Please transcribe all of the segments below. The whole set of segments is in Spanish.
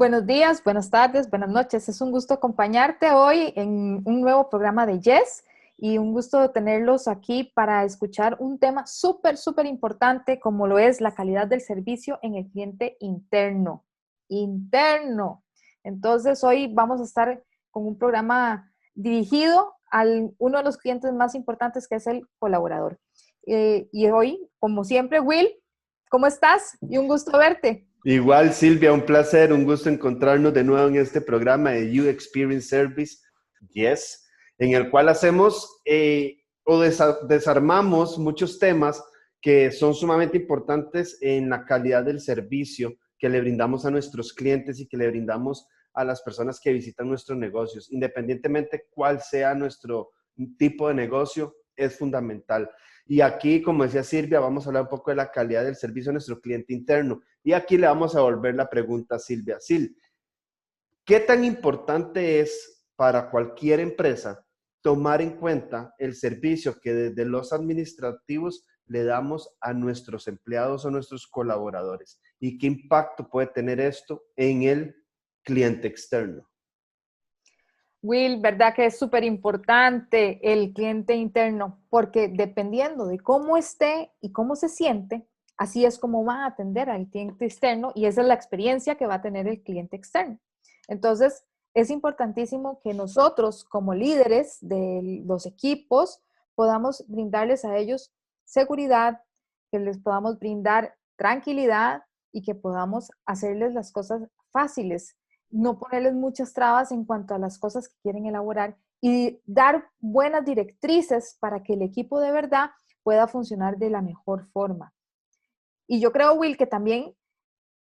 Buenos días, buenas tardes, buenas noches. Es un gusto acompañarte hoy en un nuevo programa de Yes y un gusto tenerlos aquí para escuchar un tema súper importante como lo es la calidad del servicio en el cliente interno. Interno. Entonces hoy vamos a estar con un programa dirigido a uno de los clientes más importantes que es el colaborador. Y hoy, como siempre, Will, ¿cómo estás? Y un gusto verte. Igual, Silvia, un placer, un gusto encontrarnos de nuevo en este programa de You Experience Service, Yes, en el cual hacemos desarmamos muchos temas que son sumamente importantes en la calidad del servicio que le brindamos a nuestros clientes y que le brindamos a las personas que visitan nuestros negocios. Independientemente cuál sea nuestro tipo de negocio, es fundamental. Y aquí, como decía Silvia, vamos a hablar un poco de la calidad del servicio a nuestro cliente interno. Y aquí le vamos a volver la pregunta a Silvia. Sil, ¿qué tan importante es para cualquier empresa tomar en cuenta el servicio que desde los administrativos le damos a nuestros empleados o nuestros colaboradores? ¿Y qué impacto puede tener esto en el cliente externo? Will, ¿verdad que es súper importante el cliente interno? Porque dependiendo de cómo esté y cómo se siente, así es como va a atender al cliente externo y esa es la experiencia que va a tener el cliente externo. Entonces, es importantísimo que nosotros como líderes de los equipos podamos brindarles a ellos seguridad, que les podamos brindar tranquilidad y que podamos hacerles las cosas fáciles, no ponerles muchas trabas en cuanto a las cosas que quieren elaborar y dar buenas directrices para que el equipo de verdad pueda funcionar de la mejor forma. Y yo creo, Will, que también,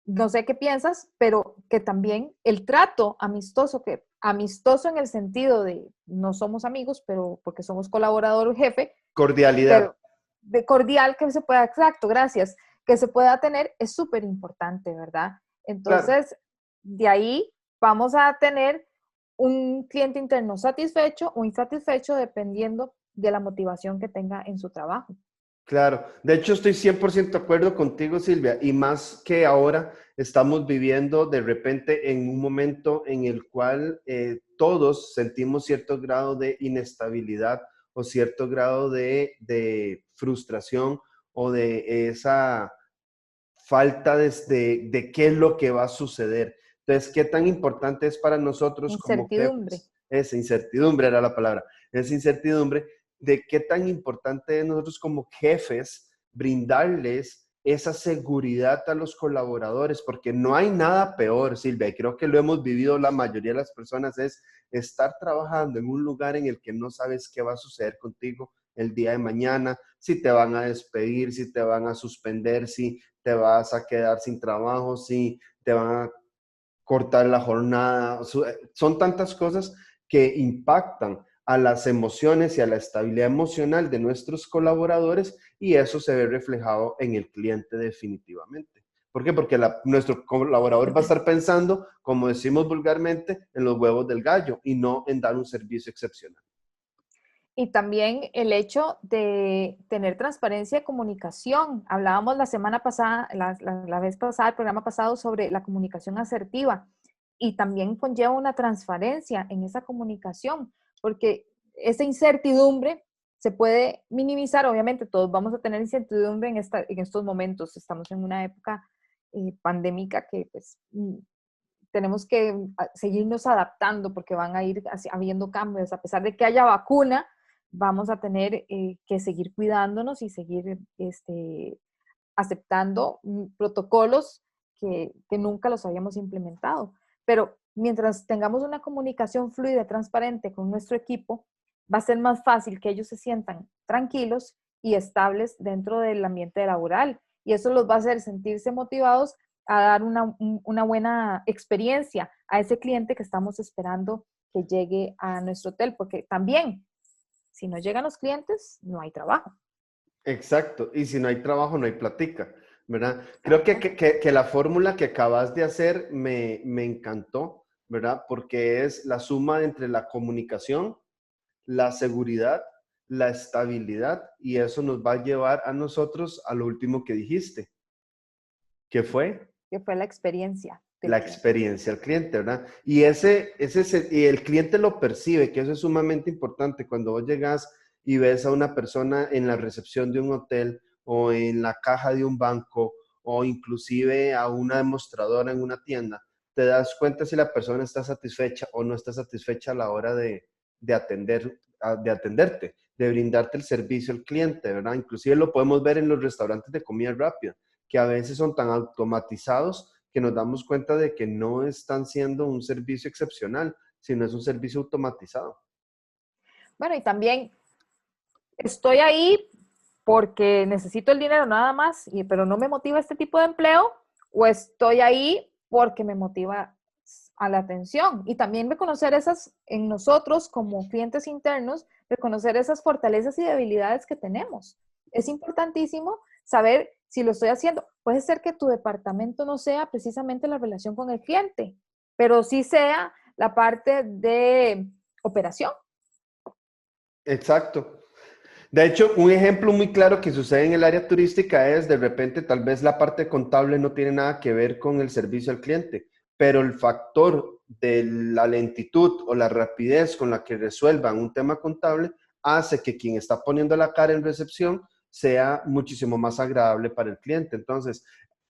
no sé qué piensas, pero que también el trato amistoso, que amistoso en el sentido de no somos amigos, pero porque somos colaborador jefe, Cordialidad. pero de cordial que se pueda, exacto, gracias, que se pueda tener es súper importante, ¿verdad? Claro. Entonces, de ahí vamos a tener un cliente interno satisfecho o insatisfecho dependiendo de la motivación que tenga en su trabajo. Claro, de hecho estoy 100% de acuerdo contigo, Silvia, y más que ahora estamos viviendo de repente en un momento en el cual todos sentimos cierto grado de inestabilidad o cierto grado de frustración o de esa falta de qué es lo que va a suceder. Entonces, ¿qué tan importante es para nosotros como Incertidumbre. jefes? Esa incertidumbre era la palabra, esa incertidumbre de qué tan importante es nosotros como jefes brindarles esa seguridad a los colaboradores, porque no hay nada peor, Silvia, y creo que lo hemos vivido la mayoría de las personas, es estar trabajando en un lugar en el que no sabes qué va a suceder contigo el día de mañana, si te van a despedir, si te van a suspender, si te vas a quedar sin trabajo, si te van a cortar la jornada. Son tantas cosas que impactan a las emociones y a la estabilidad emocional de nuestros colaboradores y eso se ve reflejado en el cliente definitivamente. ¿Por qué? Porque nuestro colaborador va a estar pensando, como decimos vulgarmente, en los huevos del gallo y no en dar un servicio excepcional. Y también el hecho de tener transparencia de comunicación. Hablábamos la semana pasada, la vez pasada, el programa pasado sobre la comunicación asertiva y también conlleva una transparencia en esa comunicación, porque esa incertidumbre se puede minimizar. Obviamente todos vamos a tener incertidumbre en estos momentos. Estamos en una época pandémica que pues tenemos que seguirnos adaptando porque van a ir habiendo cambios. A pesar de que haya vacuna, vamos a tener que seguir cuidándonos y seguir aceptando protocolos que nunca los habíamos implementado. Pero mientras tengamos una comunicación fluida, transparente con nuestro equipo, va a ser más fácil que ellos se sientan tranquilos y estables dentro del ambiente laboral. Y eso los va a hacer sentirse motivados a dar una buena experiencia a ese cliente que estamos esperando que llegue a nuestro hotel, porque también, si no llegan los clientes, no hay trabajo. Exacto, y si no hay trabajo, no hay platica, ¿verdad? Creo Exacto. que la fórmula que acabas de hacer me encantó, ¿verdad? Porque es la suma entre la comunicación, la seguridad, la estabilidad, y eso nos va a llevar a nosotros a lo último que dijiste, ¿qué fue? Que fue la experiencia. la cliente. experiencia al cliente, ¿verdad? Y y el cliente lo percibe, que eso es sumamente importante. Cuando vos llegas y ves a una persona en la recepción de un hotel o en la caja de un banco o inclusive a una demostradora en una tienda, te das cuenta si la persona está satisfecha o no está satisfecha a la hora de atenderte, de brindarte el servicio al cliente, ¿verdad? Inclusive lo podemos ver en los restaurantes de comida rápida, que a veces son tan automatizados que nos damos cuenta de que no están siendo un servicio excepcional, sino es un servicio automatizado. Bueno, y también estoy ahí porque necesito el dinero nada más, pero no me motiva este tipo de empleo, o estoy ahí porque me motiva a la atención. Y también reconocer esas en nosotros como clientes internos, reconocer esas fortalezas y debilidades que tenemos. Es importantísimo saber si lo estoy haciendo. Puede ser que tu departamento no sea precisamente la relación con el cliente, pero sí sea la parte de operación. Exacto. De hecho, un ejemplo muy claro que sucede en el área turística es, de repente, tal vez la parte contable no tiene nada que ver con el servicio al cliente, pero el factor de la lentitud o la rapidez con la que resuelvan un tema contable hace que quien está poniendo la cara en recepción sea muchísimo más agradable para el cliente. Entonces,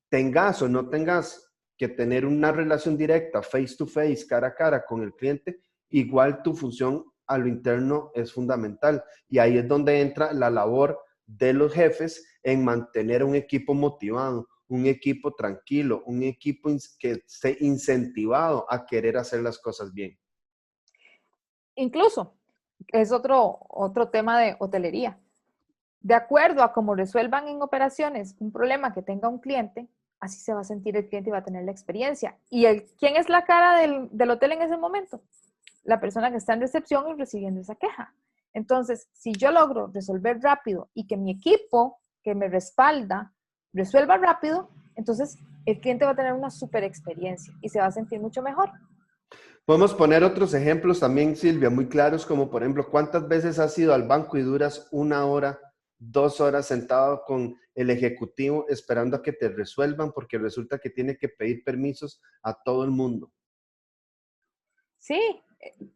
tengas o no tengas que tener una relación directa, face to face, cara a cara con el cliente, igual tu función a lo interno es fundamental. Y ahí es donde entra la labor de los jefes en mantener un equipo motivado, un equipo tranquilo, un equipo que esté incentivado a querer hacer las cosas bien. Incluso, es otro tema de hotelería. De acuerdo a cómo resuelvan en operaciones un problema que tenga un cliente, así se va a sentir el cliente y va a tener la experiencia. ¿Y quién es la cara del hotel en ese momento? La persona que está en recepción y recibiendo esa queja. Entonces, si yo logro resolver rápido y que mi equipo que me respalda resuelva rápido, entonces el cliente va a tener una super experiencia y se va a sentir mucho mejor. Podemos poner otros ejemplos también, Silvia, muy claros, como por ejemplo, ¿cuántas veces has ido al banco y duras 1 hora, 2 horas sentado con el ejecutivo esperando a que te resuelvan porque resulta que tiene que pedir permisos a todo el mundo? Sí, o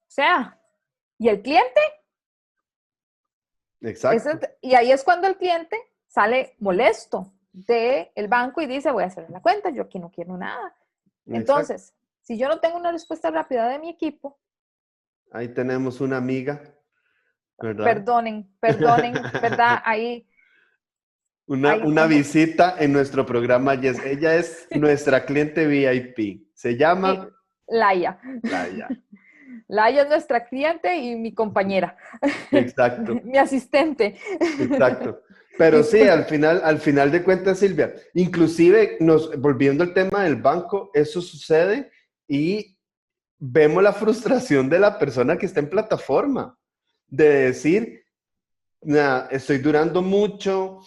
sea, ¿y el cliente? Exacto, Y ahí es cuando el cliente sale molesto del banco y dice, voy a hacer la cuenta, yo aquí no quiero nada. exacto. Entonces, si yo no tengo una respuesta rápida de mi equipo, Ahí tenemos una amiga, ¿verdad? perdonen, ¿verdad? Ahí Una visita en nuestro programa. Yes. Ella es nuestra cliente VIP. Se sí, llama Laia. Laia. Laia es nuestra cliente y mi compañera, Exacto. mi asistente. Exacto. Pero sí, Disculpe. al final de cuentas, Silvia, inclusive volviendo al tema del banco, eso sucede y vemos la frustración de la persona que está en plataforma, de decir, nah, estoy durando mucho,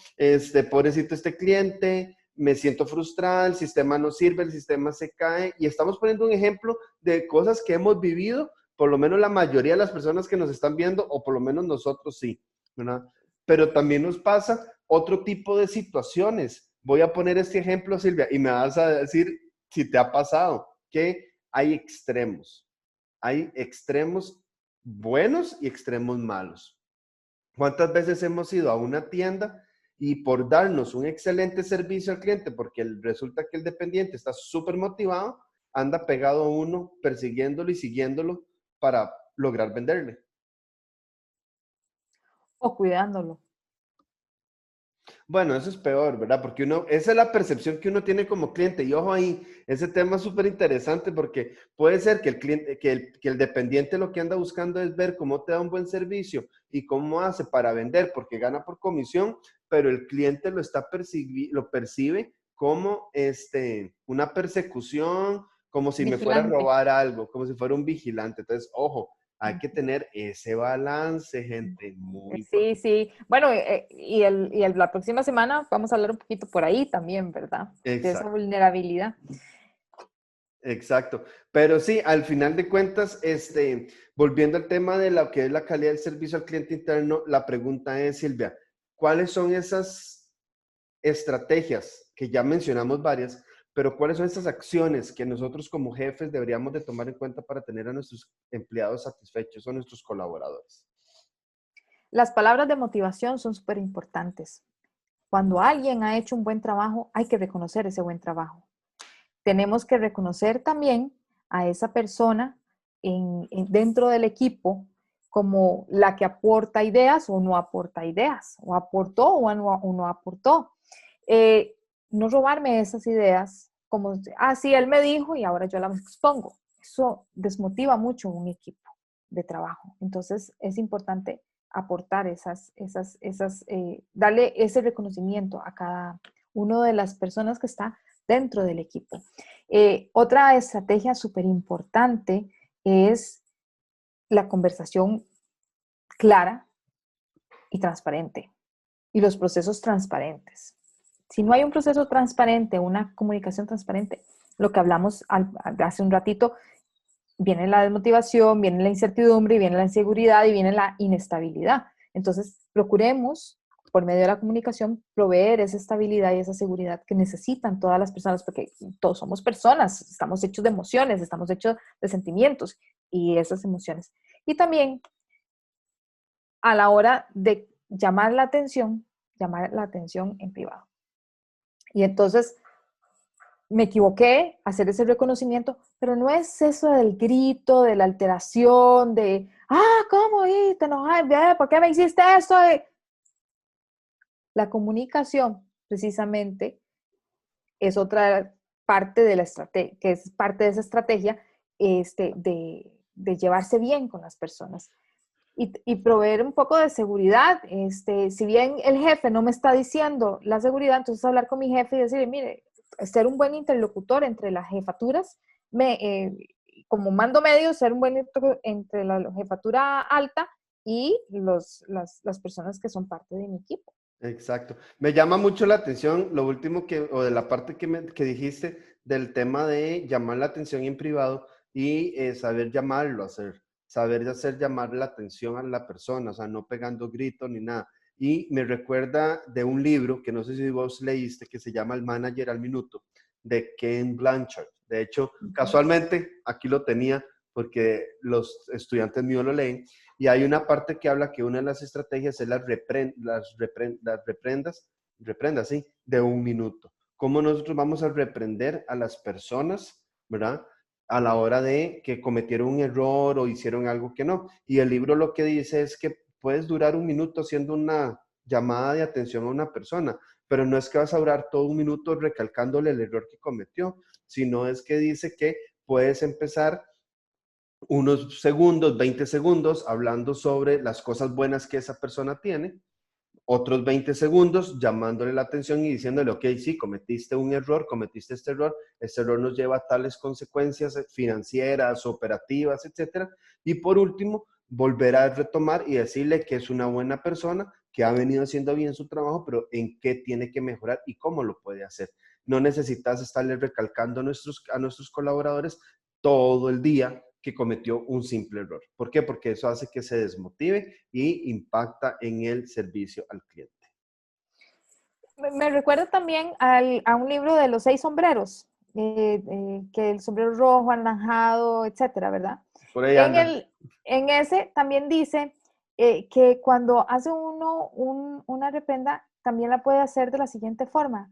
pobrecito este cliente, me siento frustrada, el sistema no sirve, el sistema se cae, y estamos poniendo un ejemplo de cosas que hemos vivido, por lo menos la mayoría de las personas que nos están viendo, o por lo menos nosotros sí, ¿verdad? Pero también nos pasa otro tipo de situaciones. Voy a poner este ejemplo, Silvia, y me vas a decir si te ha pasado, que hay extremos buenos y extremos malos. ¿Cuántas veces hemos ido a una tienda y por darnos un excelente servicio al cliente, porque resulta que el dependiente está súper motivado, anda pegado a uno persiguiéndolo y siguiéndolo para lograr venderle? O cuidándolo. Bueno, eso es peor, ¿verdad? Porque esa es la percepción que uno tiene como cliente. Y ojo ahí, ese tema es súper interesante porque puede ser que el cliente, que el dependiente lo que anda buscando es ver cómo te da un buen servicio y cómo hace para vender, porque gana por comisión, pero el cliente lo percibe como una persecución, como si me fuera a Vigilante. robar algo, como si fuera un vigilante. Entonces, ojo, hay que tener ese balance, gente, muy Sí, importante. sí. Bueno, la próxima semana vamos a hablar un poquito por ahí también, ¿verdad? De esa Exacto. vulnerabilidad. Exacto. Pero sí, al final de cuentas, volviendo al tema de lo que es la calidad del servicio al cliente interno, la pregunta es, Silvia, ¿cuáles son esas estrategias que ya mencionamos varias pero ¿cuáles son estas acciones que nosotros como jefes deberíamos de tomar en cuenta para tener a nuestros empleados satisfechos o a nuestros colaboradores? Las palabras de motivación son súper importantes. Cuando alguien ha hecho un buen trabajo, hay que reconocer ese buen trabajo. Tenemos que reconocer también a esa persona dentro del equipo como la que aporta ideas o no aporta ideas, o aportó o no aportó. Eh, no robarme esas ideas como, sí, él me dijo y ahora yo las expongo. Eso desmotiva mucho un equipo de trabajo. Entonces es importante aportar darle ese reconocimiento a cada una de las personas que está dentro del equipo. Otra estrategia súper importante es la conversación clara y transparente y los procesos transparentes. Si no hay un proceso transparente, una comunicación transparente, lo que hablamos hace un ratito, viene la desmotivación, viene la incertidumbre, viene la inseguridad y viene la inestabilidad. Entonces, procuremos, por medio de la comunicación, proveer esa estabilidad y esa seguridad que necesitan todas las personas, porque todos somos personas, estamos hechos de emociones, estamos hechos de sentimientos y esas emociones. Y también, a la hora de llamar la atención en privado. Y entonces, me equivoqué, hacer ese reconocimiento, pero no es eso del grito, de la alteración, ¿cómo? ¿Te enojas? ¿Por qué me hiciste esto? La comunicación, precisamente, es otra parte de la estrategia, que es parte de esa estrategia de llevarse bien con las personas. Y proveer un poco de seguridad. Si bien el jefe no me está diciendo la seguridad, entonces hablar con mi jefe y decirle, mire, ser un buen interlocutor entre las jefaturas, como mando medio, ser un buen interlocutor entre la jefatura alta y las personas que son parte de mi equipo. Exacto. Me llama mucho la atención lo último o de la parte que dijiste del tema de llamar la atención en privado y saber llamarlo, saber hacer llamar la atención a la persona, o sea, no pegando gritos ni nada. Y me recuerda de un libro que no sé si vos leíste, que se llama El Manager al Minuto, de Ken Blanchard. De hecho, casualmente aquí lo tenía porque los estudiantes míos lo leen. Y hay una parte que habla que una de las estrategias es las reprendas, ¿sí? De un minuto. ¿Cómo nosotros vamos a reprender a las personas, ¿verdad? A la hora de que cometieron un error o hicieron algo que no. Y el libro lo que dice es que puedes durar un minuto haciendo una llamada de atención a una persona, pero no es que vas a durar todo un minuto recalcándole el error que cometió, sino es que dice que puedes empezar unos segundos, 20 segundos, hablando sobre las cosas buenas que esa persona tiene, otros 20 segundos llamándole la atención y diciéndole, ok, sí, cometiste un error, cometiste este error nos lleva a tales consecuencias financieras, operativas, etcétera. Y por último, volver a retomar y decirle que es una buena persona, que ha venido haciendo bien su trabajo, pero en qué tiene que mejorar y cómo lo puede hacer. No necesitas estarle recalcando a nuestros colaboradores todo el día que cometió un simple error. ¿Por qué? Porque eso hace que se desmotive y impacta en el servicio al cliente. Me recuerda también a un libro de los 6 sombreros, que el sombrero rojo, anaranjado, etcétera, ¿verdad? Por ahí anda. En ese también dice que cuando hace uno una reprenda, también la puede hacer de la siguiente forma.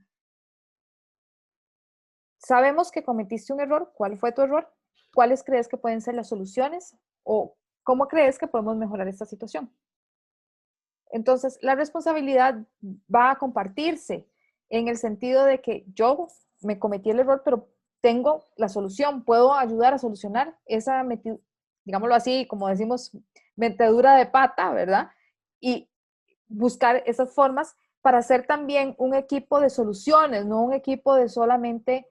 Sabemos que cometiste un error. ¿Cuál fue tu error? ¿Cuáles crees que pueden ser las soluciones? ¿O cómo crees que podemos mejorar esta situación? Entonces, la responsabilidad va a compartirse en el sentido de que yo me cometí el error, pero tengo la solución, puedo ayudar a solucionar esa, digámoslo así, como decimos, metedura de pata, ¿verdad? Y buscar esas formas para hacer también un equipo de soluciones, no un equipo de solamente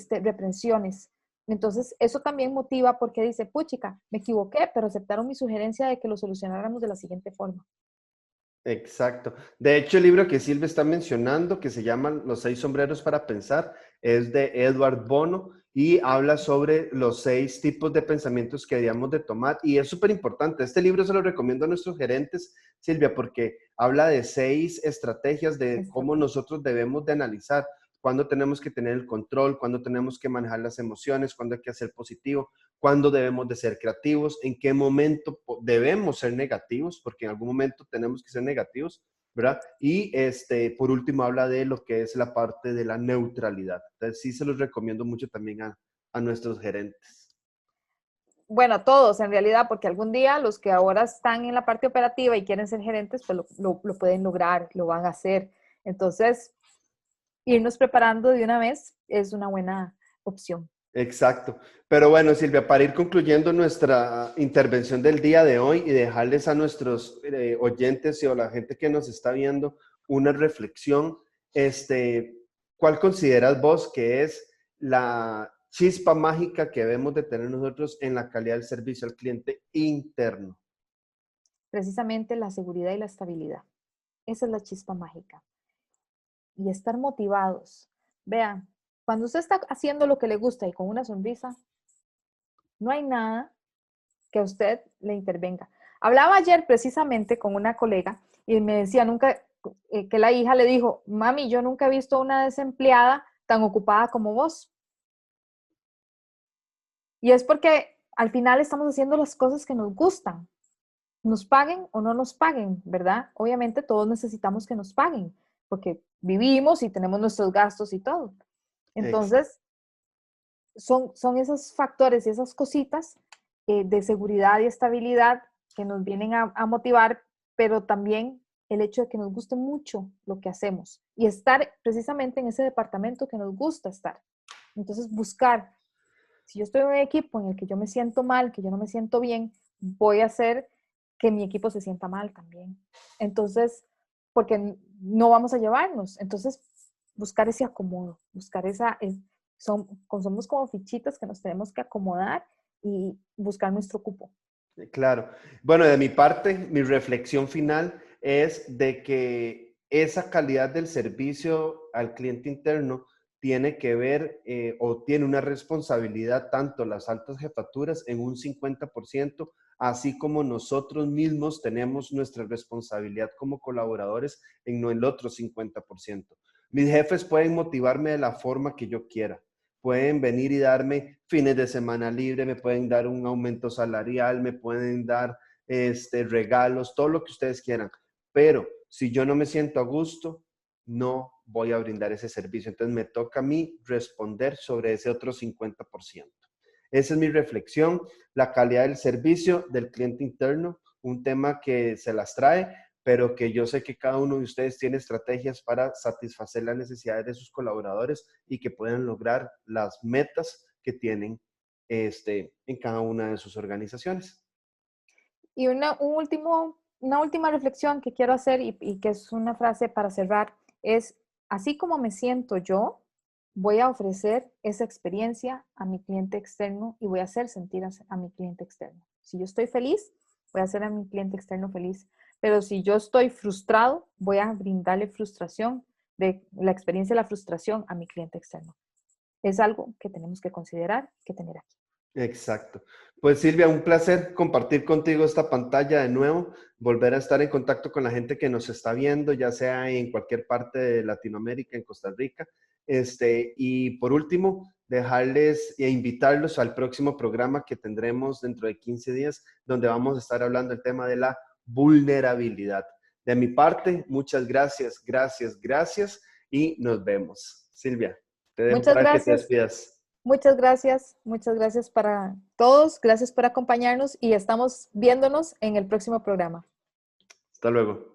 reprensiones. Entonces, eso también motiva porque dice, puchica, me equivoqué, pero aceptaron mi sugerencia de que lo solucionáramos de la siguiente forma. Exacto. De hecho, el libro que Silvia está mencionando, que se llama Los 6 sombreros para pensar, es de Edward Bono y habla sobre los 6 tipos de pensamientos que debíamos de tomar. Y es súper importante. Este libro se lo recomiendo a nuestros gerentes, Silvia, porque habla de 6 estrategias de cómo nosotros debemos de analizar. cuándo tenemos que tener el control, cuándo tenemos que manejar las emociones, cuándo hay que ser positivo, cuándo debemos de ser creativos, en qué momento debemos ser negativos, porque en algún momento tenemos que ser negativos, ¿verdad? Y por último habla de lo que es la parte de la neutralidad. Entonces sí se los recomiendo mucho también a nuestros gerentes. Bueno, todos en realidad, porque algún día los que ahora están en la parte operativa y quieren ser gerentes, pues lo pueden lograr, lo van a hacer. Entonces, irnos preparando de una vez es una buena opción. Exacto. Pero bueno, Silvia, para ir concluyendo nuestra intervención del día de hoy y dejarles a nuestros oyentes y a la gente que nos está viendo una reflexión, ¿cuál consideras vos que es la chispa mágica que debemos de tener nosotros en la calidad del servicio al cliente interno? Precisamente la seguridad y la estabilidad. Esa es la chispa mágica. Y estar motivados. Vean, cuando usted está haciendo lo que le gusta y con una sonrisa, no hay nada que a usted le intervenga. Hablaba ayer precisamente con una colega y me decía que la hija le dijo, mami, yo nunca he visto una desempleada tan ocupada como vos. Y es porque al final estamos haciendo las cosas que nos gustan, nos paguen o no nos paguen, ¿verdad? Obviamente todos necesitamos que nos paguen, porque vivimos y tenemos nuestros gastos y todo. Exacto. Entonces, son esos factores y esas cositas de seguridad y estabilidad que nos vienen a motivar, pero también el hecho de que nos guste mucho lo que hacemos y estar precisamente en ese departamento que nos gusta estar. Entonces, buscar, si yo estoy en un equipo en el que yo me siento mal, que yo no me siento bien, voy a hacer que mi equipo se sienta mal también. Entonces, porque no vamos a llevarnos. Entonces, buscar ese acomodo, buscar somos como fichitas que nos tenemos que acomodar y buscar nuestro cupo. Claro. Bueno, de mi parte, mi reflexión final es de que esa calidad del servicio al cliente interno tiene que ver o tiene una responsabilidad tanto las altas jefaturas en un 50%, así como nosotros mismos tenemos nuestra responsabilidad como colaboradores en el otro 50%. Mis jefes pueden motivarme de la forma que yo quiera. Pueden venir y darme fines de semana libre, me pueden dar un aumento salarial, me pueden dar regalos, todo lo que ustedes quieran. Pero si yo no me siento a gusto, no voy a brindar ese servicio. Entonces me toca a mí responder sobre ese otro 50%. Esa es mi reflexión, la calidad del servicio del cliente interno, un tema que se las trae, pero que yo sé que cada uno de ustedes tiene estrategias para satisfacer las necesidades de sus colaboradores y que puedan lograr las metas que tienen en cada una de sus organizaciones. Y una última reflexión que quiero hacer y que es una frase para cerrar es, así como me siento yo, voy a ofrecer esa experiencia a mi cliente externo y voy a hacer sentir a mi cliente externo. Si yo estoy feliz, voy a hacer a mi cliente externo feliz. Pero si yo estoy frustrado, voy a brindarle frustración, de la experiencia de la frustración a mi cliente externo. Es algo que tenemos que considerar, que tener aquí. Exacto. Pues Silvia, un placer compartir contigo esta pantalla de nuevo, volver a estar en contacto con la gente que nos está viendo, ya sea en cualquier parte de Latinoamérica, en Costa Rica. Y por último, dejarles e invitarlos al próximo programa que tendremos dentro de 15 días, donde vamos a estar hablando del tema de la vulnerabilidad. De mi parte, muchas gracias, gracias, gracias y nos vemos. Silvia, te dejo Muchas para que te gracias. despidas. Muchas gracias para todos, gracias por acompañarnos y estamos viéndonos en el próximo programa. Hasta luego.